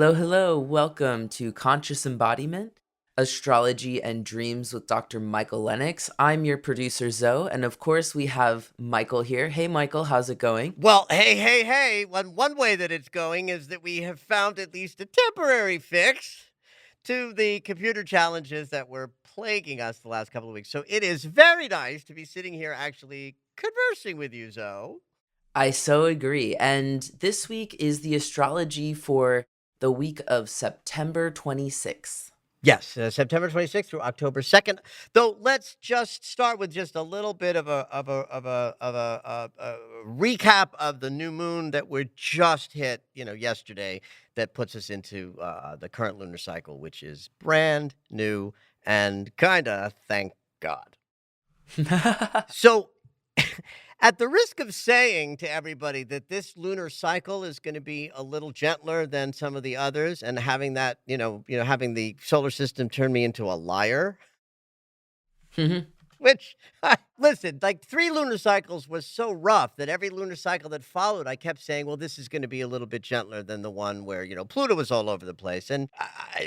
Hello, hello. Welcome to Conscious Embodiment, Astrology and Dreams with Dr. Michael Lennox. I'm your producer, Zoe, and of course, we have Michael here. Hey, Michael, how's it going? Well, hey. One way that it's going is that we have found at least a temporary fix to the computer challenges that were plaguing us the last couple of weeks. So it is very nice to be sitting here actually conversing with you, Zoe. I so agree. And this week is the astrology for the week of September 26th. Yes, September 26th through October 2nd. Though let's just start with just a little bit of a recap of the new moon that we just hit, yesterday. That puts us into the current lunar cycle, which is brand new and kinda thank God. So, at the risk of saying to everybody that this lunar cycle is going to be a little gentler than some of the others, and having that, having the solar system turn me into a liar, which, listen, like 3 lunar cycles was so rough that every lunar cycle that followed, I kept saying, well, this is going to be a little bit gentler than the one where, Pluto was all over the place. And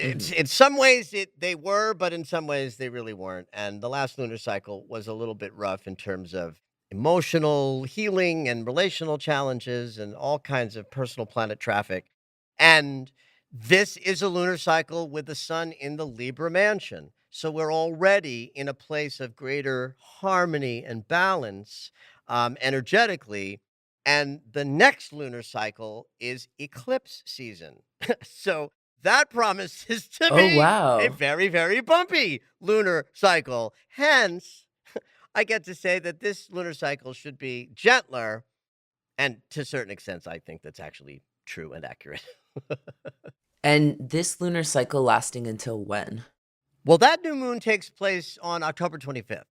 in some ways they were, but in some ways they really weren't. And the last lunar cycle was a little bit rough in terms of emotional healing and relational challenges and all kinds of personal planet traffic. And this is a lunar cycle with the sun in the Libra mansion. So we're already in a place of greater harmony and balance energetically. And the next lunar cycle is eclipse season. So that promises to Oh, be a wow. very, very bumpy lunar cycle. Hence, I get to say that this lunar cycle should be gentler. And to certain extents, I think that's actually true and accurate. And this lunar cycle lasting until when? Well, that new moon takes place on October 25th,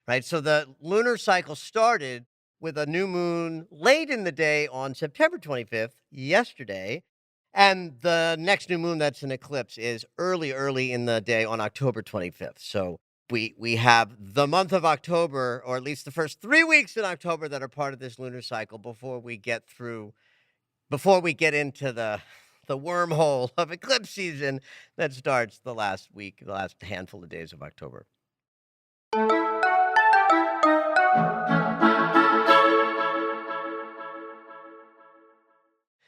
right? So the lunar cycle started with a new moon late in the day on September 25th, yesterday. And the next new moon that's an eclipse is early in the day on October 25th. So we have the month of October, or at least the first 3 weeks in October, that are part of this lunar cycle before we get into the wormhole of eclipse season that starts the last handful of days of October.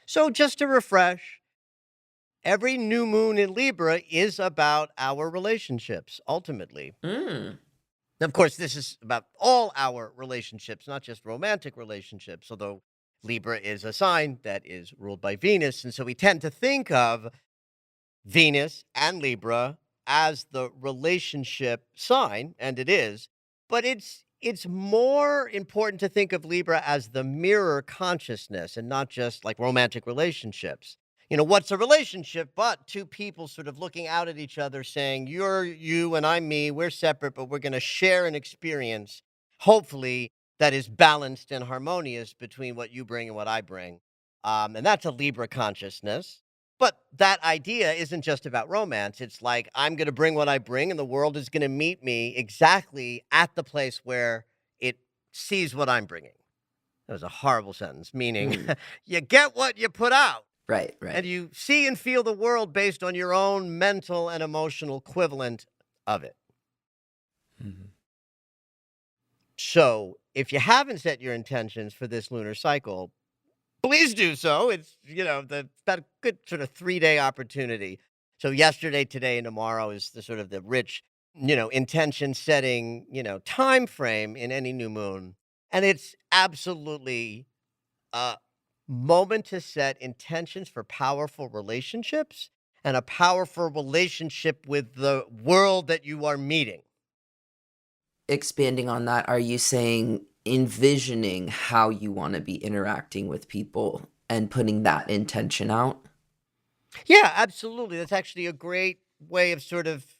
So just to refresh, every new moon in Libra is about our relationships, ultimately. Mm. Of course, this is about all our relationships, not just romantic relationships, although Libra is a sign that is ruled by Venus. And so we tend to think of Venus and Libra as the relationship sign, and it is, but it's more important to think of Libra as the mirror consciousness and not just like romantic relationships. What's a relationship but two people sort of looking out at each other saying, you're you and I'm me, we're separate, but we're going to share an experience, hopefully, that is balanced and harmonious between what you bring and what I bring. And that's a Libra consciousness. But that idea isn't just about romance. It's like, I'm going to bring what I bring, and the world is going to meet me exactly at the place where it sees what I'm bringing. That was a horrible sentence, meaning Mm. you get what you put out, Right, and right. you see and feel the world based on your own mental and emotional equivalent of it. Mhm. So if you haven't set your intentions for this lunar cycle, please do so. It's, about a good sort of 3-day opportunity. So yesterday, today, and tomorrow is the rich, intention setting, time frame in any new moon. And it's absolutely a moment to set intentions for powerful relationships and a powerful relationship with the world that you are meeting. Expanding on that, are you saying envisioning how you want to be interacting with people and putting that intention out? Yeah, absolutely. That's actually a great way of sort of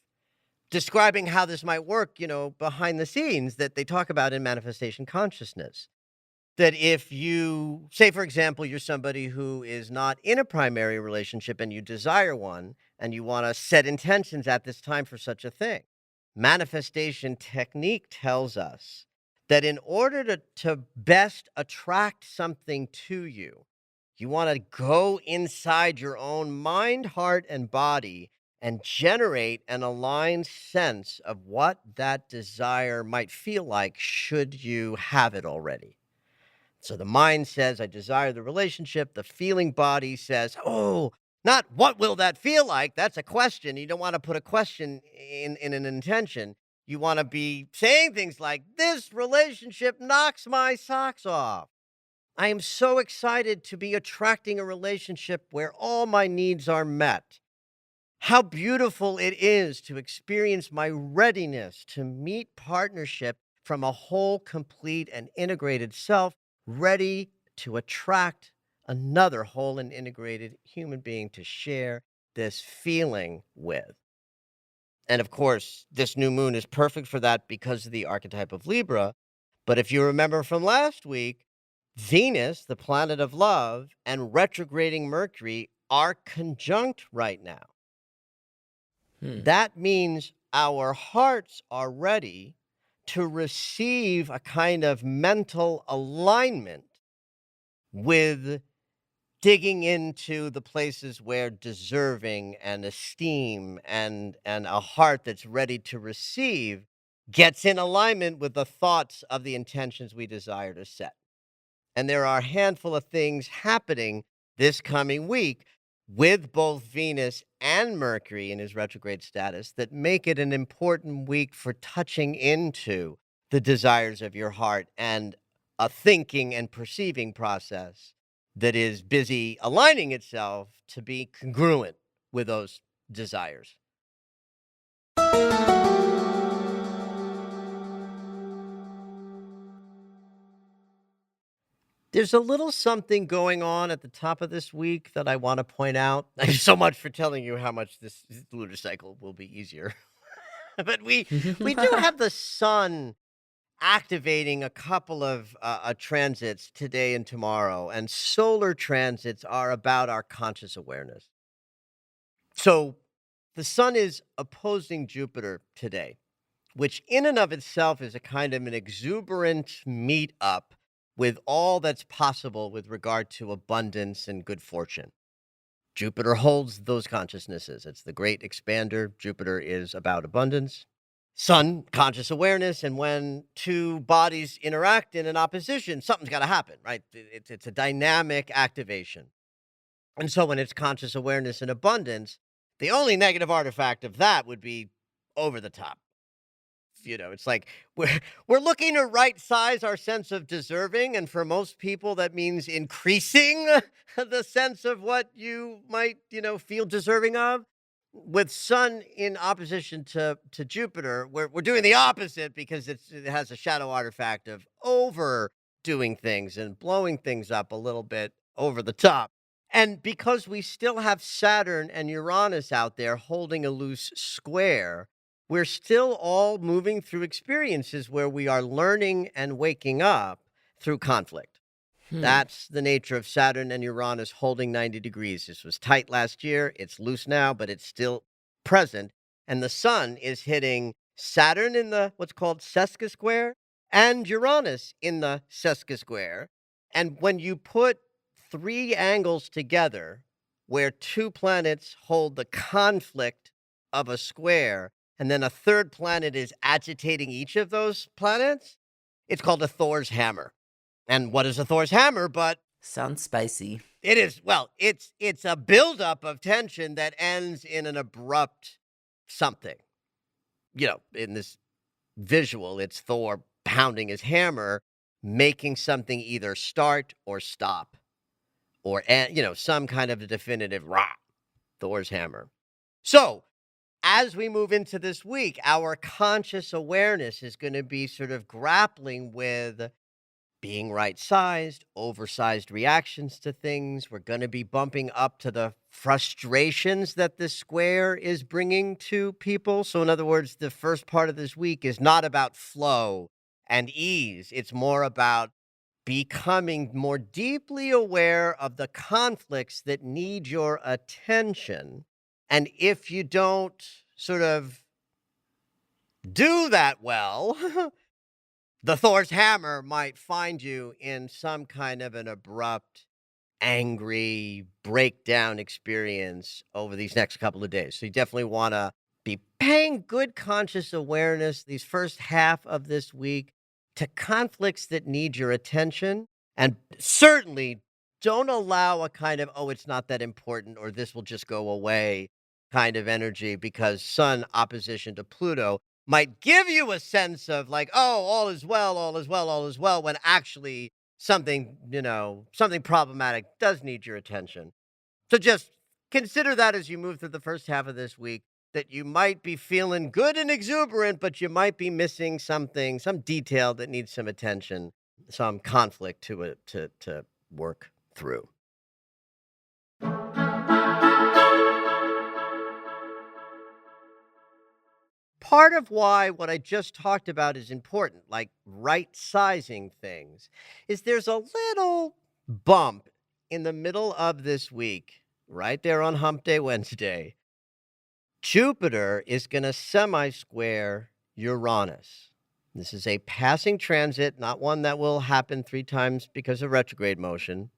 describing how this might work, behind the scenes that they talk about in manifestation consciousness. That if you say, for example, you're somebody who is not in a primary relationship and you desire one, and you want to set intentions at this time for such a thing, manifestation technique tells us that in order to best attract something to you, You want to go inside your own mind, heart, and body and generate an aligned sense of what that desire might feel like should you have it already. So the mind says, I desire the relationship. The feeling body says, oh, not what will that feel like? That's a question. You don't want to put a question in an intention. You want to be saying things like, this relationship knocks my socks off. I am so excited to be attracting a relationship where all my needs are met. How beautiful it is to experience my readiness to meet partnership from a whole, complete, and integrated self, ready to attract another whole and integrated human being to share this feeling with. And of course, this new moon is perfect for that because of the archetype of Libra. But if you remember from last week, Venus, the planet of love, and retrograding Mercury are conjunct right now. Hmm. That means our hearts are ready to receive a kind of mental alignment with digging into the places where deserving and esteem and a heart that's ready to receive gets in alignment with the thoughts of the intentions we desire to set. And there are a handful of things happening this coming week with both Venus and Mercury in his retrograde status that make it an important week for touching into the desires of your heart and a thinking and perceiving process that is busy aligning itself to be congruent with those desires. There's a little something going on at the top of this week that I want to point out. Thanks so much for telling you how much this lunar cycle will be easier. But we do have the sun activating a couple of transits today and tomorrow, and solar transits are about our conscious awareness. So the sun is opposing Jupiter today, which in and of itself is a kind of an exuberant meet-up with all that's possible with regard to abundance and good fortune. Jupiter holds those consciousnesses. It's the great expander. Jupiter is about abundance. Sun, conscious awareness. And when two bodies interact in an opposition, something's got to happen, right? It's a dynamic activation. And so when it's conscious awareness and abundance, the only negative artifact of that would be over the top. It's like we're looking to right size our sense of deserving, and for most people, that means increasing the sense of what you might, feel deserving of. With Sun in opposition to Jupiter, we're doing the opposite because it has a shadow artifact of overdoing things and blowing things up a little bit over the top. And because we still have Saturn and Uranus out there holding a loose square, we're still all moving through experiences where we are learning and waking up through conflict. Hmm. That's the nature of Saturn and Uranus holding 90 degrees. This was tight last year. It's loose now, but it's still present. And the sun is hitting Saturn in the what's called Sesca square and Uranus in the Sesca square. And when you put three angles together where two planets hold the conflict of a square, and then a third planet is agitating each of those planets, it's called a Thor's hammer. And what is a Thor's hammer? But Sounds spicy. it is, well, it's a buildup of tension that ends in an abrupt something. In this visual, it's Thor pounding his hammer, making something either start or stop, or some kind of a definitive rah, Thor's hammer. So as we move into this week, our conscious awareness is going to be sort of grappling with being right sized, oversized reactions to things. We're going to be bumping up to the frustrations that the square is bringing to people. So, in other words, the first part of this week is not about flow and ease, it's more about becoming more deeply aware of the conflicts that need your attention. And if you don't sort of do that well, the Thor's hammer might find you in some kind of an abrupt angry breakdown experience over these next couple of days. So you definitely want to be paying good conscious awareness these first half of this week to conflicts that need your attention. And certainly don't allow a kind of, oh, it's not that important or this will just go away kind of energy, because Sun opposition to Pluto might give you a sense of like, oh, all is well, all is well, all is well, when actually something, something problematic does need your attention. So just consider that as you move through the first half of this week, that you might be feeling good and exuberant, but you might be missing something, some detail that needs some attention, some conflict to it to work through. Part of why what I just talked about is important, like right sizing things, is there's a little bump in the middle of this week, right there on Hump Day Wednesday. Jupiter is going to semi square Uranus. This is a passing transit, not one that will happen 3 times because of retrograde motion.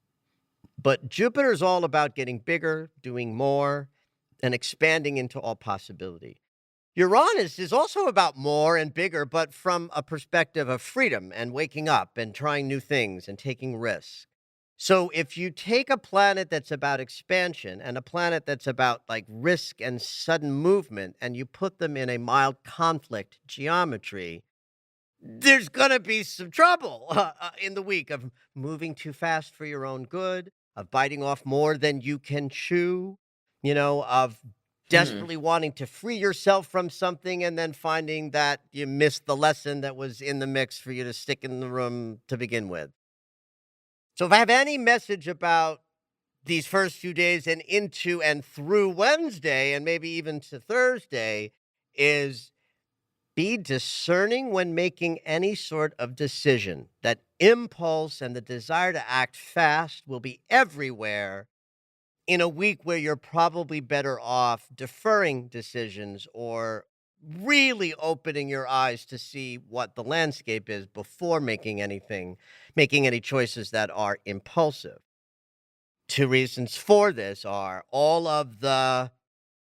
But Jupiter is all about getting bigger, doing more, and expanding into all possibility. Uranus is also about more and bigger, but from a perspective of freedom and waking up and trying new things and taking risks. So if you take a planet that's about expansion and a planet that's about like risk and sudden movement, and you put them in a mild conflict geometry, there's going to be some trouble in the week of moving too fast for your own good, of biting off more than you can chew, of Hmm. desperately wanting to free yourself from something and then finding that you missed the lesson that was in the mix for you to stick in the room to begin with. So if I have any message about these first few days and into and through Wednesday and maybe even to Thursday, is be discerning when making any sort of decision. That impulse and the desire to act fast will be everywhere in a week where you're probably better off deferring decisions or really opening your eyes to see what the landscape is before making any choices that are impulsive. Two reasons for this are all of the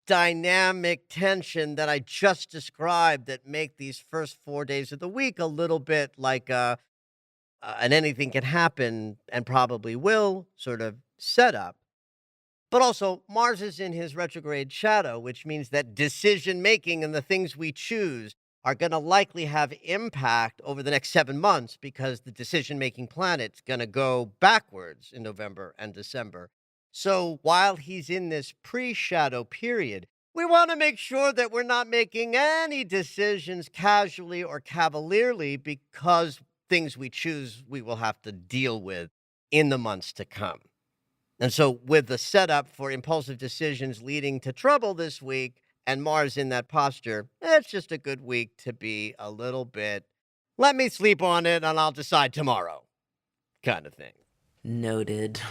dynamic tension that I just described that make these first 4 days of the week a little bit like an anything can happen and probably will sort of setup. But also, Mars is in his retrograde shadow, which means that decision making and the things we choose are going to likely have impact over the next 7 months, because the decision making planet's going to go backwards in November and December. So while he's in this pre shadow period, we want to make sure that we're not making any decisions casually or cavalierly, because things we choose we will have to deal with in the months to come. And so, with the setup for impulsive decisions leading to trouble this week and Mars in that posture, it's just a good week to be a little bit, let me sleep on it and I'll decide tomorrow kind of thing. Noted.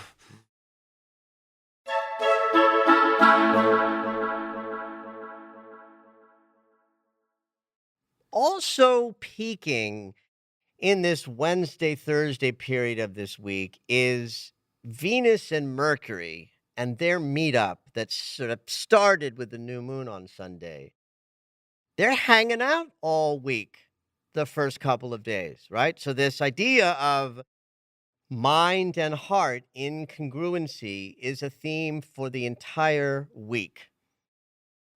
Also, peaking in this Wednesday, Thursday period of this week is Venus and Mercury and their meetup that sort of started with the new moon on Sunday. They're hanging out all week, the first couple of days, right? So, this idea of mind and heart incongruency is a theme for the entire week.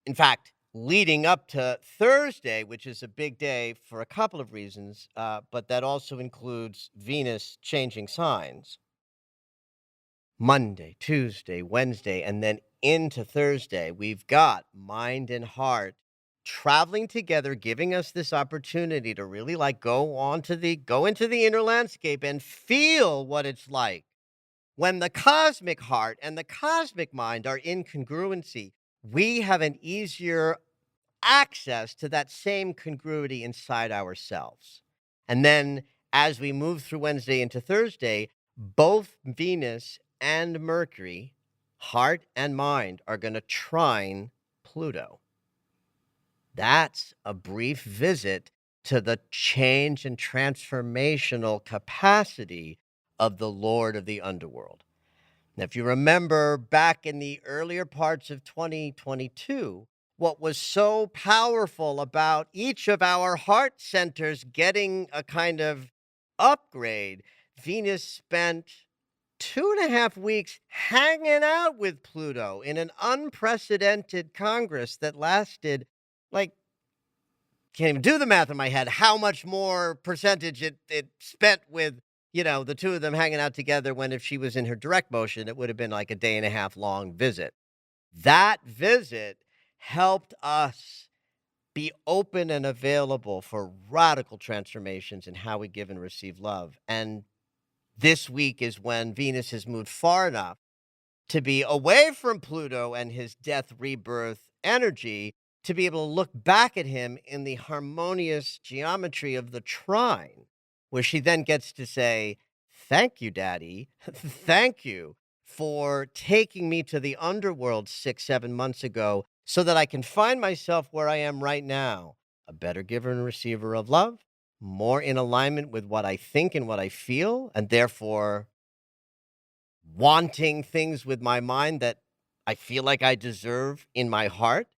In fact, leading up to Thursday, which is a big day for a couple of reasons, but that also includes Venus changing signs. Monday, Tuesday, Wednesday, and then into Thursday, we've got mind and heart traveling together, giving us this opportunity to really like go into the inner landscape and feel what it's like when the cosmic heart and the cosmic mind are in congruency. We have an easier access to that same congruity inside ourselves. And then as we move through Wednesday into Thursday, both Venus and Mercury, heart and mind, are going to trine Pluto. That's a brief visit to the change and transformational capacity of the Lord of the underworld. Now, if you remember back in the earlier parts of 2022, what was so powerful about each of our heart centers getting a kind of upgrade, Venus spent 2.5 weeks hanging out with Pluto in an unprecedented Congress that lasted like can't even do the math in my head, how much more percentage it spent with, the two of them hanging out together when if she was in her direct motion, it would have been like a day and a half long visit. That visit helped us be open and available for radical transformations in how we give and receive love. And this week is when Venus has moved far enough to be away from Pluto and his death rebirth energy, to be able to look back at him in the harmonious geometry of the trine, where she then gets to say, "Thank you, Daddy. Thank you for taking me to the underworld 6, 7 months ago so that I can find myself where I am right now, a better giver and receiver of love, more in alignment with what I think and what I feel, and therefore wanting things with my mind that I feel like I deserve in my heart.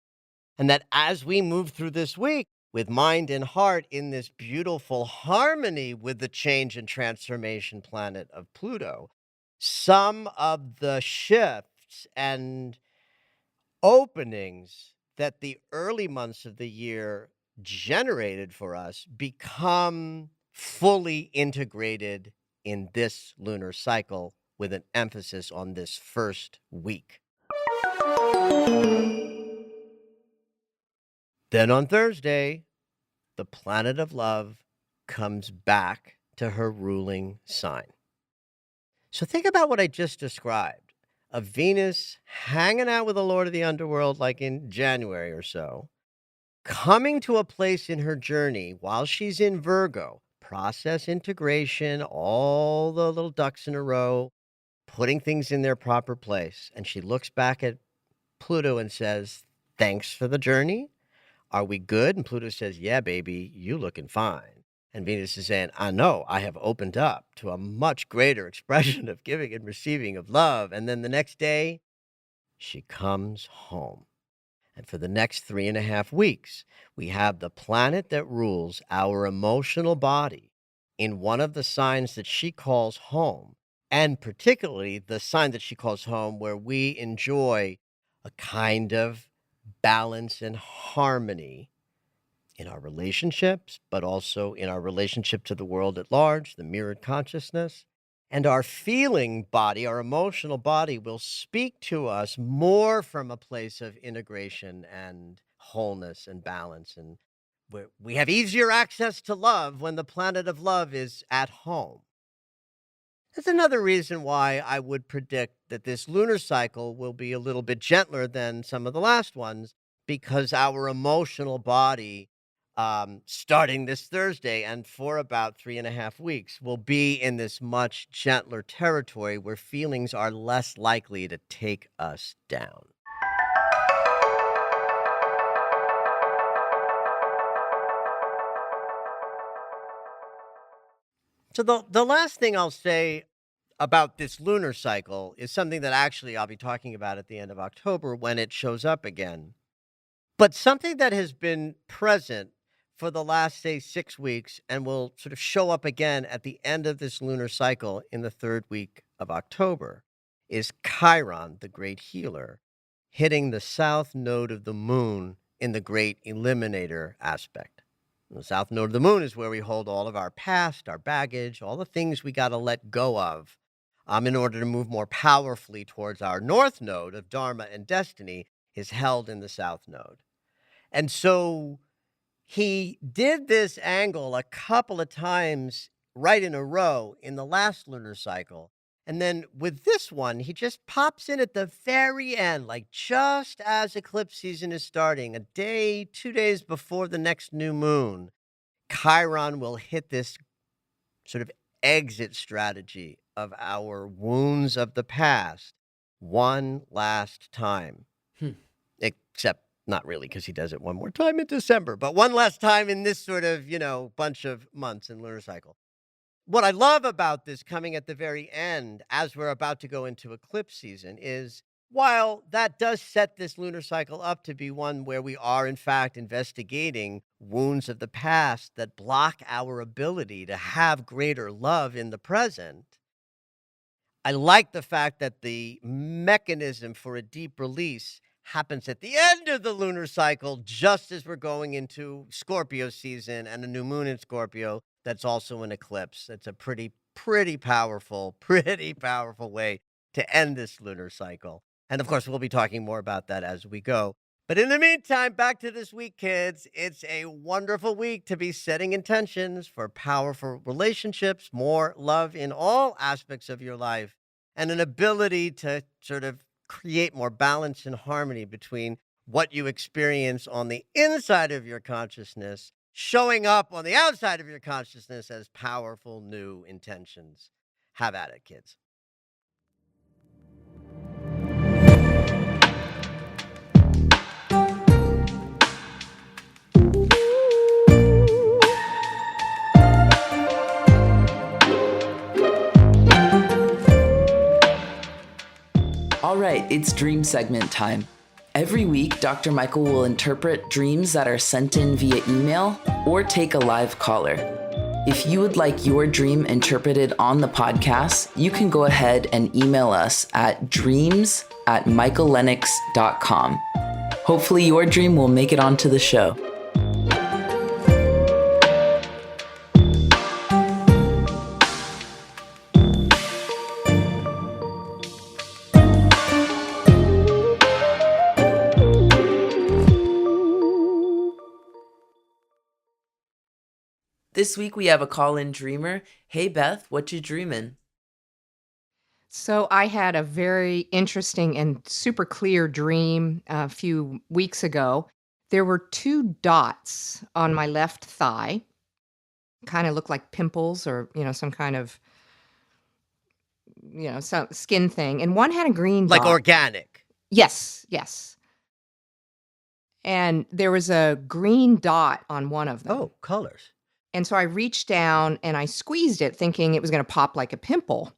And that as we move through this week with mind and heart in this beautiful harmony with the change and transformation planet of Pluto, some of the shifts and openings that the early months of the year generated for us become fully integrated in this lunar cycle with an emphasis on this first week. Then on Thursday, the planet of love comes back to her ruling sign. So think about what I just described, a Venus hanging out with the Lord of the Underworld like in January or so, coming to a place in her journey while she's in Virgo, process integration, all the little ducks in a row, putting things in their proper place. And she looks back at Pluto and says, "Thanks for the journey. Are we good?" And Pluto says, "Yeah, baby, you looking fine." And Venus is saying, "I know, I have opened up to a much greater expression of giving and receiving of love." And then the next day, she comes home. And for the next 3.5 weeks, we have the planet that rules our emotional body in one of the signs that she calls home, and particularly the sign that she calls home where we enjoy a kind of balance and harmony in our relationships, but also in our relationship to the world at large, the mirrored consciousness. And our feeling body, our emotional body, will speak to us more from a place of integration and wholeness and balance. And we have easier access to love when the planet of love is at home. That's another reason why I would predict that this lunar cycle will be a little bit gentler than some of the last ones, because our emotional body, starting this Thursday and for about 3.5 weeks, will be in this much gentler territory where feelings are less likely to take us down. So the last thing I'll say about this lunar cycle is something that actually I'll be talking about at the end of October when it shows up again. But something that has been present for the last, say, 6 weeks and will sort of show up again at the end of this lunar cycle in the third week of October is Chiron, the great healer, hitting the south node of the moon in the great eliminator aspect. The south node of the moon is where we hold all of our past, our baggage, all the things we got to let go of in order to move more powerfully towards our north node of Dharma and destiny, is held in the south node. And so he did this angle a couple of times right in a row in the last lunar cycle. And then with this one, he just pops in at the very end, like just as eclipse season is starting, a day, 2 days before the next new moon. Chiron will hit this sort of exit strategy of our wounds of the past one last time. Hmm. Except not really, because he does it one more time in December, but one last time in this sort of, bunch of months in lunar cycle. what I love about this coming at the very end, as we're about to go into eclipse season, is while that does set this lunar cycle up to be one where we are, in fact, investigating wounds of the past that block our ability to have greater love in the present, I like the fact that the mechanism for a deep release happens at the end of the lunar cycle, just as we're going into Scorpio season and a new moon in Scorpio that's also an eclipse. It's a pretty powerful, pretty powerful way to end this lunar cycle. And of course, we'll be talking more about that as we go. But in the meantime, back to this week, kids. It's a wonderful week to be setting intentions for powerful relationships, more love in all aspects of your life, and an ability to sort of create more balance and harmony between what you experience on the inside of your consciousness showing up on the outside of your consciousness as powerful new intentions. Have at it, kids. All right, it's dream segment time. Every week, Dr. Michael will interpret dreams that are sent in via email or take a live caller. If you would like your dream interpreted on the podcast, you can go ahead and email us at dreams@michaellennox.com. Hopefully your dream will make it onto the show. This week we have a call-in dreamer. Hey Beth, what you dreaming? So I had a very interesting and super clear dream a few weeks ago. There were two dots on my left thigh, kind of looked like pimples or, some kind of, some skin thing. And one had a green Like dot. organic. Yes, yes. And there was a green dot on one of them. Oh, colors. And so I reached down and I squeezed it thinking it was going to pop like a pimple.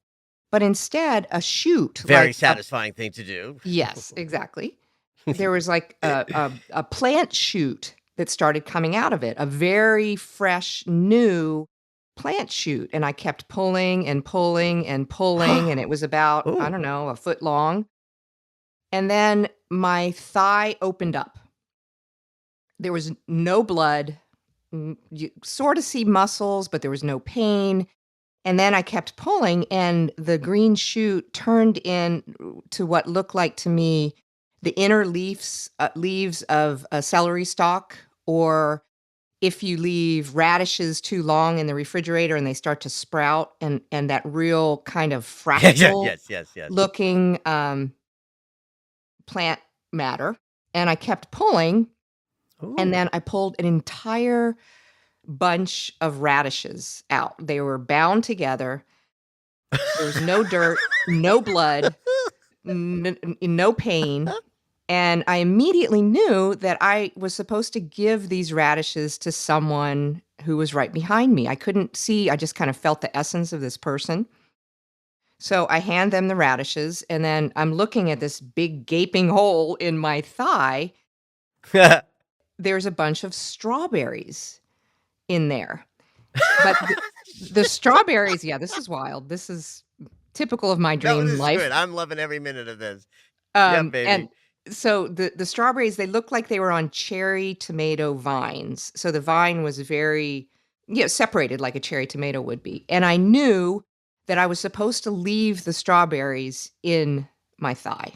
But instead, a shoot. Very satisfying thing to do. Yes, exactly. There was like a plant shoot that started coming out of it, a very fresh, new plant shoot. And I kept pulling and pulling and pulling. And it was about, Ooh. I don't know, a foot long. And then my thigh opened up. There was no blood. You sort of see muscles, but there was no pain. And then I kept pulling, and the green shoot turned into what looked like to me the inner leaves of a celery stalk, or if you leave radishes too long in the refrigerator and they start to sprout, and that real kind of fractal yes. looking plant matter. And I kept pulling. Ooh. And then I pulled an entire bunch of radishes out. They were bound together. There was no dirt, no blood, no pain. And I immediately knew that I was supposed to give these radishes to someone who was right behind me. I couldn't see. I just kind of felt the essence of this person. So I hand them the radishes, and then I'm looking at this big gaping hole in my thigh. There's a bunch of strawberries in there. But the strawberries, this is wild. This is typical of my dream this life. Is good. I'm loving every minute of this. Yeah, baby. And so the strawberries, they looked like they were on cherry tomato vines. So the vine was very, separated like a cherry tomato would be. And I knew that I was supposed to leave the strawberries in my thigh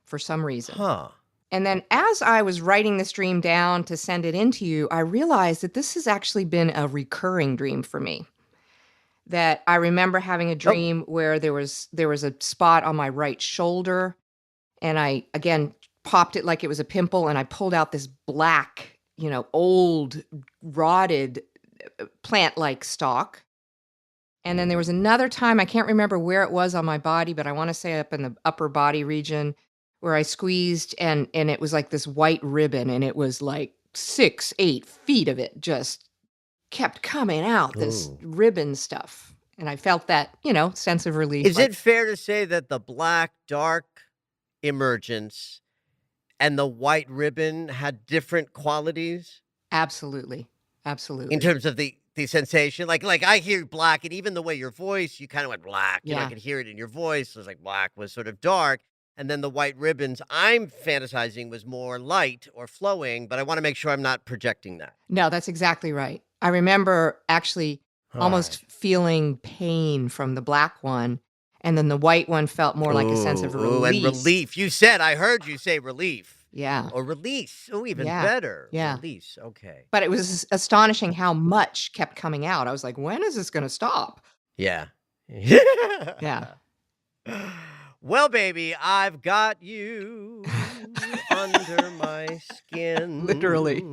for some reason. Huh. And then as I was writing this dream down to send it in to you, I realized that this has actually been a recurring dream for me. That I remember having a dream where there was a spot on my right shoulder, and I, again, popped it like it was a pimple, and I pulled out this black, old, rotted plant-like stalk. And then there was another time, I can't remember where it was on my body, but I want to say up in the upper body region, where I squeezed and it was like this white ribbon, and it was like 6-8 feet of it just kept coming out, this Ooh. ribbon stuff. And I felt that, sense of relief. Is it fair to say that the black dark emergence and the white ribbon had different qualities Absolutely. in Absolutely. terms of the sensation? Like I hear black, and even the way your voice, you kind of went black. I Yeah. could hear it in your voice. It was like black was sort of dark. And then the white ribbons I'm fantasizing was more light or flowing, but I want to make sure I'm not projecting that. No, that's exactly right. I remember actually All right. almost feeling pain from the black one, and then the white one felt more like a sense of Ooh, and release. relief. I heard you say relief. Yeah. Or release. Oh, even Yeah. better. Yeah. Release. Okay. But it was astonishing how much kept coming out. I was like, when is this going to stop? Yeah. Yeah. Well, baby, I've got you under my skin. Literally.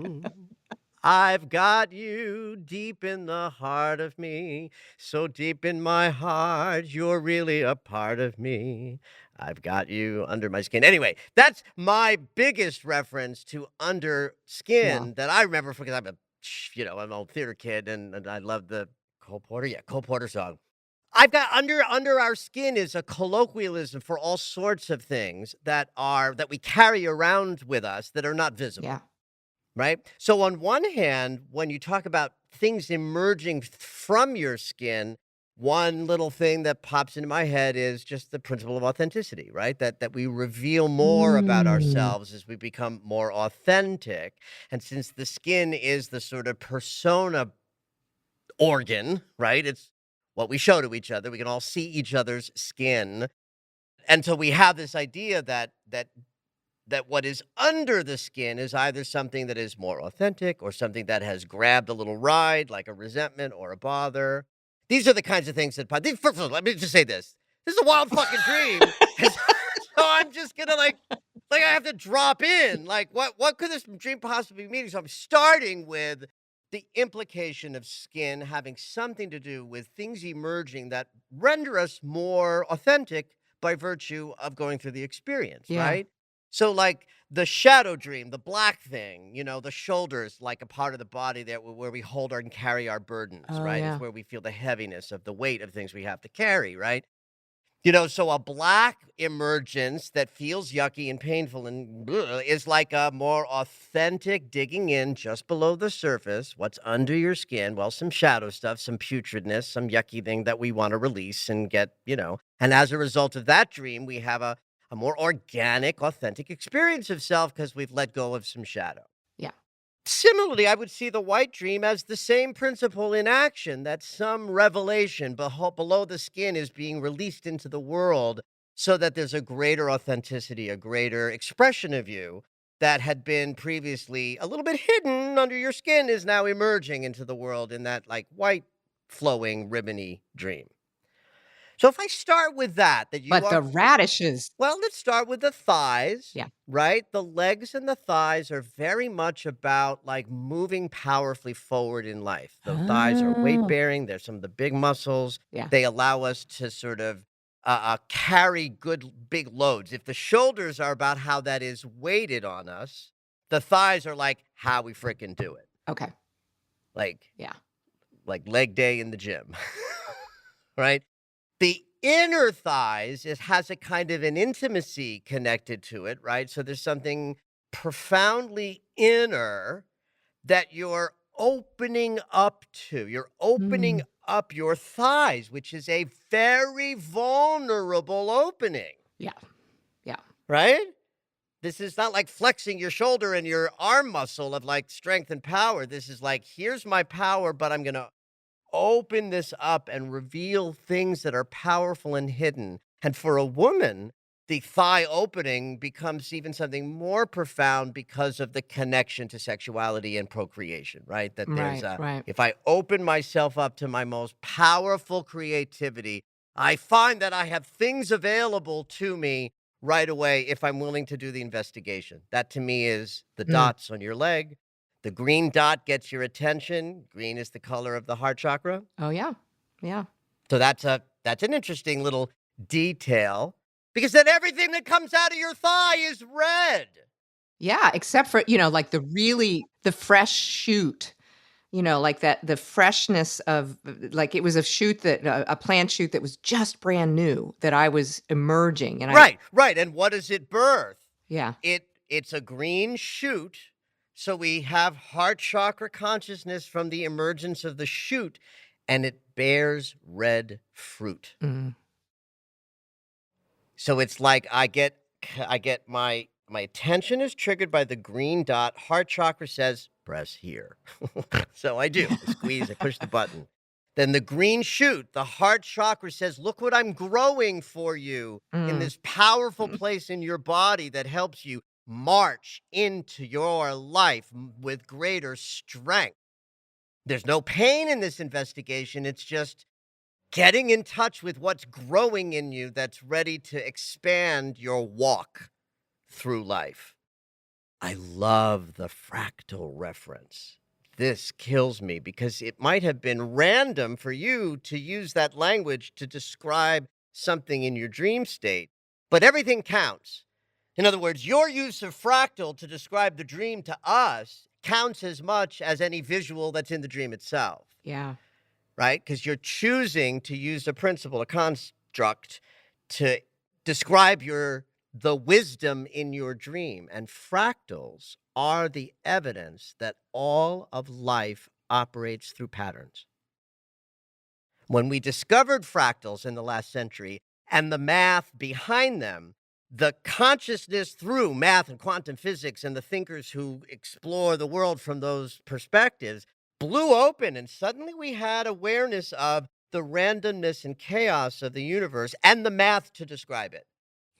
I've got you deep in the heart of me. So deep in my heart, you're really a part of me. I've got you under my skin. Anyway, that's my biggest reference to under skin that I remember because I'm I'm an old theater kid and I love the Cole Porter. Yeah, Cole Porter song. I've got under our skin is a colloquialism for all sorts of things that we carry around with us that are not visible. Yeah. Right? So on one hand, when you talk about things emerging from your skin, one little thing that pops into my head is just the principle of authenticity, right? That we reveal more about ourselves as we become more authentic. And since the skin is the sort of persona organ, right? It's what we show to each other. We can all see each other's skin. And so we have this idea that what is under the skin is either something that is more authentic or something that has grabbed a little ride, like a resentment or a bother. These are the kinds of things that pop. First of all, let me just say this. This is a wild fucking dream. And so I'm just going to like I have to drop in. Like, what could this dream possibly mean? So I'm starting with the implication of skin having something to do with things emerging that render us more authentic by virtue of going through the experience, Yeah. right? So like the shadow dream, the black thing, the shoulders, like a part of the body where we hold and carry our burdens, Oh, right? yeah. It's where we feel the heaviness of the weight of things we have to carry, right? So a black emergence that feels yucky and painful and is like a more authentic digging in just below the surface. What's under your skin? Well, some shadow stuff, some putridness, some yucky thing that we want to release and get, And as a result of that dream, we have a more organic, authentic experience of self because we've let go of some shadow. Yeah. Similarly, I would see the white dream as the same principle in action, that some revelation below the skin is being released into the world so that there's a greater authenticity, a greater expression of you that had been previously a little bit hidden under your skin is now emerging into the world in that like white flowing ribbony dream. So if I start with that you But the are... radishes. Well, let's start with the thighs. Yeah. Right? The legs and the thighs are very much about like moving powerfully forward in life. The thighs are weight Oh. bearing. They're some of the big muscles. Yeah. They allow us to sort of carry good big loads. If the shoulders are about how that is weighted on us, the thighs are like how we freaking do it. Okay. Like Yeah. leg day in the gym. Right? The inner thighs, it has a kind of an intimacy connected to it, right? So there's something profoundly inner that you're opening up to. You're opening up your thighs, which is a very vulnerable opening. Yeah. Yeah. Right? This is not like flexing your shoulder and your arm muscle of like strength and power. This is like, here's my power, but I'm going to open this up and reveal things that are powerful and hidden. And for a woman, the thigh opening becomes even something more profound because of the connection to sexuality and procreation, right? That there's Right. if I open myself up to my most powerful creativity, I find that I have things available to me right away if I'm willing to do the investigation. That to me is the dots on your leg. The green dot gets your attention. Green is the color of the heart chakra. Oh, yeah. Yeah. So that's an interesting little detail because then everything that comes out of your thigh is red. Yeah. Except for, like the fresh shoot, like that, the freshness of, like, it was a shoot that a plant shoot that was just brand new that I was emerging, and Right, right. And what does it birth? yeah. It's a green shoot. So we have heart chakra consciousness from the emergence of the shoot, and it bears red fruit. Mm. So it's like I get my attention is triggered by the green dot. Heart chakra says, press here. So I do. I squeeze, I push the button. Then the green shoot, the heart chakra says, look what I'm growing for you in Mm. this powerful place in your body that helps you march into your life with greater strength. There's no pain in this investigation. It's just getting in touch with what's growing in you that's ready to expand your walk through life. I love the fractal reference. This kills me because it might have been random for you to use that language to describe something in your dream state, but everything counts. In other words, your use of fractal to describe the dream to us counts as much as any visual that's in the dream itself. Yeah. Right? Because you're choosing to use a principle, a construct, to describe the wisdom in your dream. And fractals are the evidence that all of life operates through patterns. When we discovered fractals in the last century and the math behind them, the consciousness through math and quantum physics and the thinkers who explore the world from those perspectives blew open, and suddenly we had awareness of the randomness and chaos of the universe and the math to describe it.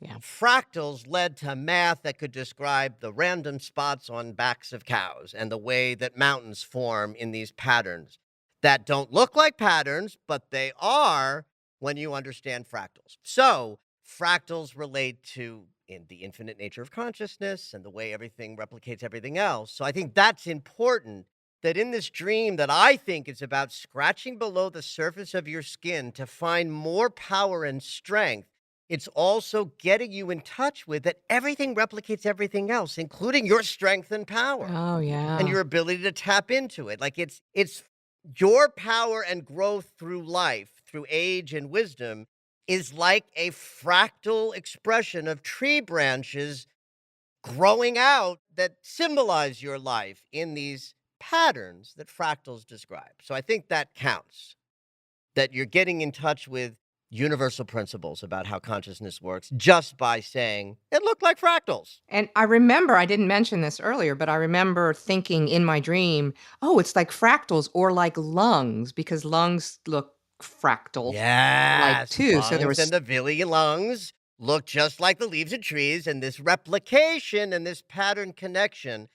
Yeah. Fractals led to math that could describe the random spots on backs of cows and the way that mountains form in these patterns that don't look like patterns, but they are when you understand fractals. So fractals relate to in the infinite nature of consciousness and the way everything replicates everything else. So I think that's important, that in this dream that I think is about scratching below the surface of your skin to find more power and strength, it's also getting you in touch with that everything replicates everything else, including your strength and power Oh, yeah. and your ability to tap into it. Like it's your power and growth through life, through age and wisdom, is like a fractal expression of tree branches growing out that symbolize your life in these patterns that fractals describe. So I think that counts, that you're getting in touch with universal principles about how consciousness works just by saying, it looked like fractals. And I remember, I didn't mention this earlier, but I remember thinking in my dream, oh, it's like fractals or like lungs, because lungs look fractal like Yes, too. So there lungs was, and the villi lungs look just like the leaves of trees, and this replication and this pattern connection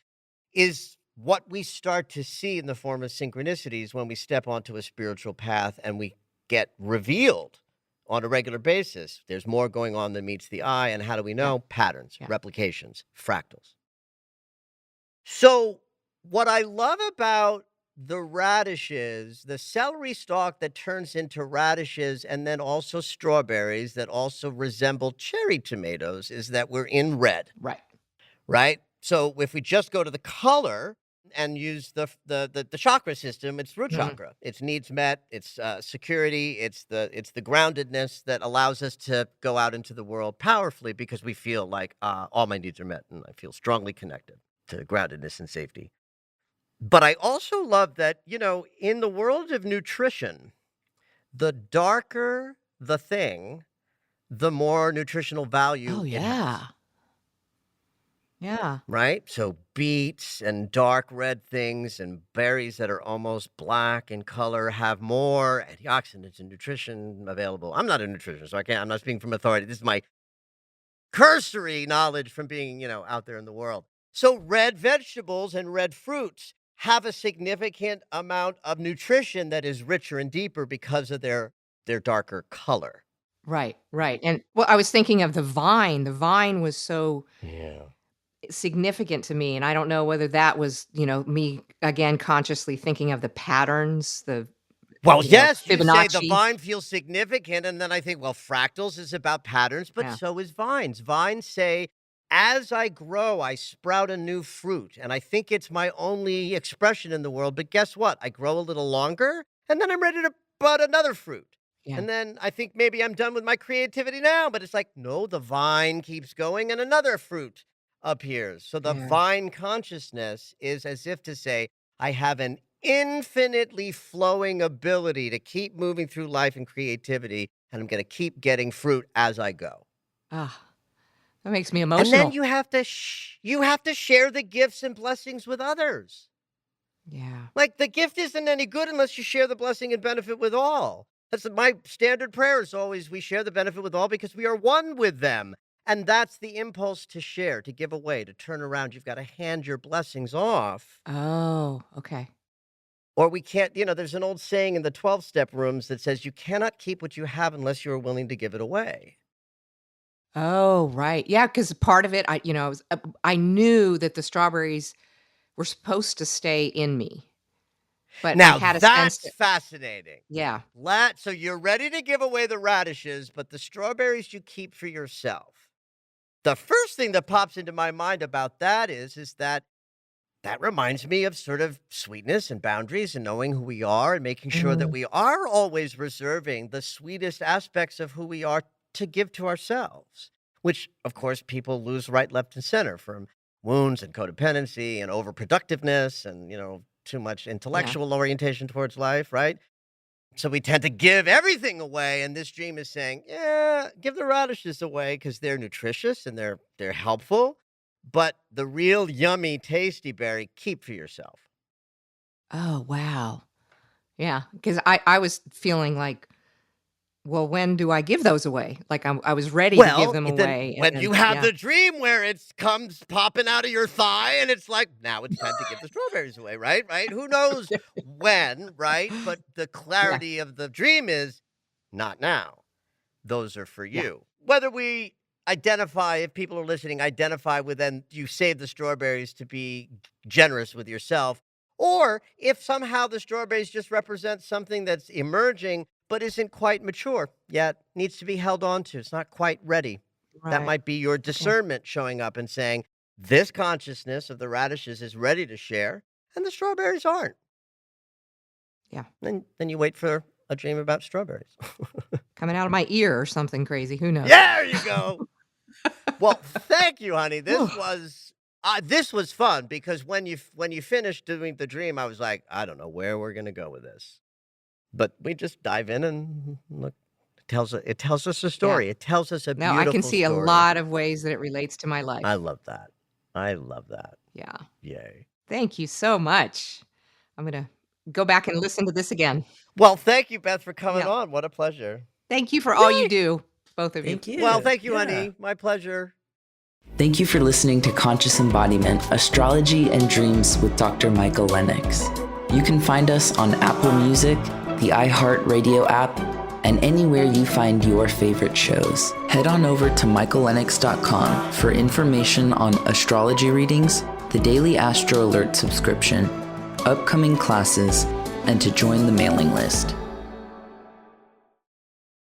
is what we start to see in the form of synchronicities when we step onto a spiritual path and we get revealed on a regular basis. There's more going on than meets the eye. And how do we know? Patterns, replications, fractals. So what I love about the radishes, the celery stalk that turns into radishes and then also strawberries that also resemble cherry tomatoes, is that we're in red, right? So if we just go to the color and use the chakra system, it's root chakra. It's needs met, it's security, it's the groundedness that allows us to go out into the world powerfully because we feel like all my needs are met and I feel strongly connected to groundedness and safety. But I also love that, in the world of nutrition, the darker the thing, the more nutritional value it has. Yeah. Right? So beets and dark red things and berries that are almost black in color have more antioxidants and nutrition available. I'm not a nutritionist, so I'm not speaking from authority. This is my cursory knowledge from being, out there in the world. So red vegetables and red fruits have a significant amount of nutrition that is richer and deeper because of their darker color. Right. And well, I was thinking of the vine. The vine was so significant to me, and I don't know whether that was, me again consciously thinking of the patterns, Well, yes, you say the Fibonacci. vine feels significant, and then I think, well, fractals is about patterns, but so is vines. Vines say as I grow, I sprout a new fruit, and I think it's my only expression in the world. But guess what? I grow a little longer, and then I'm ready to bud another fruit. Yeah. And then I think maybe I'm done with my creativity now, but it's like, no, the vine keeps going and another fruit appears. So the Yeah. vine consciousness is as if to say, I have an infinitely flowing ability to keep moving through life and creativity, and I'm going to keep getting fruit as I go. Ah, that makes me And then emotional. you have to share the gifts and blessings with others. Yeah. Like, the gift isn't any good unless you share the blessing and benefit with all. That's my standard prayer is always we share the benefit with all because we are one with them. And that's the impulse to share, to give away, to turn around. You've got to hand your blessings off. Oh, okay. Or we can't, there's an old saying in the 12-step rooms that says you cannot keep what you have unless you are willing to give it away. Oh, right. Yeah, because part of it, I knew that the strawberries were supposed to stay in me, but I Now, had a sense that's that fascinating. yeah. So you're ready to give away the radishes, but the strawberries you keep for yourself. The first thing that pops into my mind about that is that reminds me of sort of sweetness and boundaries and knowing who we are and making sure that Mm, we are always reserving the sweetest aspects of who we are to give to ourselves, which, of course, people lose right, left, and center from wounds and codependency and overproductiveness and, too much yeah. intellectual orientation towards life, right? So we tend to give everything away, and this dream is saying, "Yeah, give the radishes away because they're nutritious and they're helpful, but the real yummy, tasty berry, keep for yourself." Oh, wow. Yeah, because I was feeling like, well, when do I give those away? Like, I was ready to give Well, them then away, and when then you have yeah. the dream where it comes popping out of your thigh, and it's like, now it's time to give the strawberries away, right? Right? Who knows when, right? But the Yeah, clarity of the dream is not now. Those are for yeah, you. Whether we identify, if people are listening, identify with then you save the strawberries to be generous with yourself, or if somehow the strawberries just represent something that's emerging but isn't quite mature yet, needs to be held on to. It's not quite ready. That right. might be your Okay. discernment showing up and saying, this consciousness of the radishes is ready to share, and the strawberries aren't. Yeah. Then you wait for a dream about strawberries. Coming out of my ear or something crazy, who knows? There you go. Well, thank you, honey. Whew. This was fun because when you finished doing the dream, I was like, I don't know where we're gonna go with this, but we just dive in and look. It tells us a Yeah. story. It tells us a No, I can beautiful see a story. lot of ways that it relates to my I life. love that. I love that. Yeah. Yay. Thank you so much. I'm gonna go back and listen to this again. Well, thank you, Beth, for coming Yeah. on. What a pleasure. Thank you for all you Yay. do, both of you. Thank Well, you. thank you, Yeah. honey. My pleasure. Thank you for listening to Conscious Embodiment, Astrology and Dreams with Dr. Michael Lennox. You can find us on Apple Music, the iHeartRadio app, and anywhere you find your favorite shows. Head on over to michaellennox.com for information on astrology readings, the Daily Astro Alert subscription, upcoming classes, and to join the mailing list.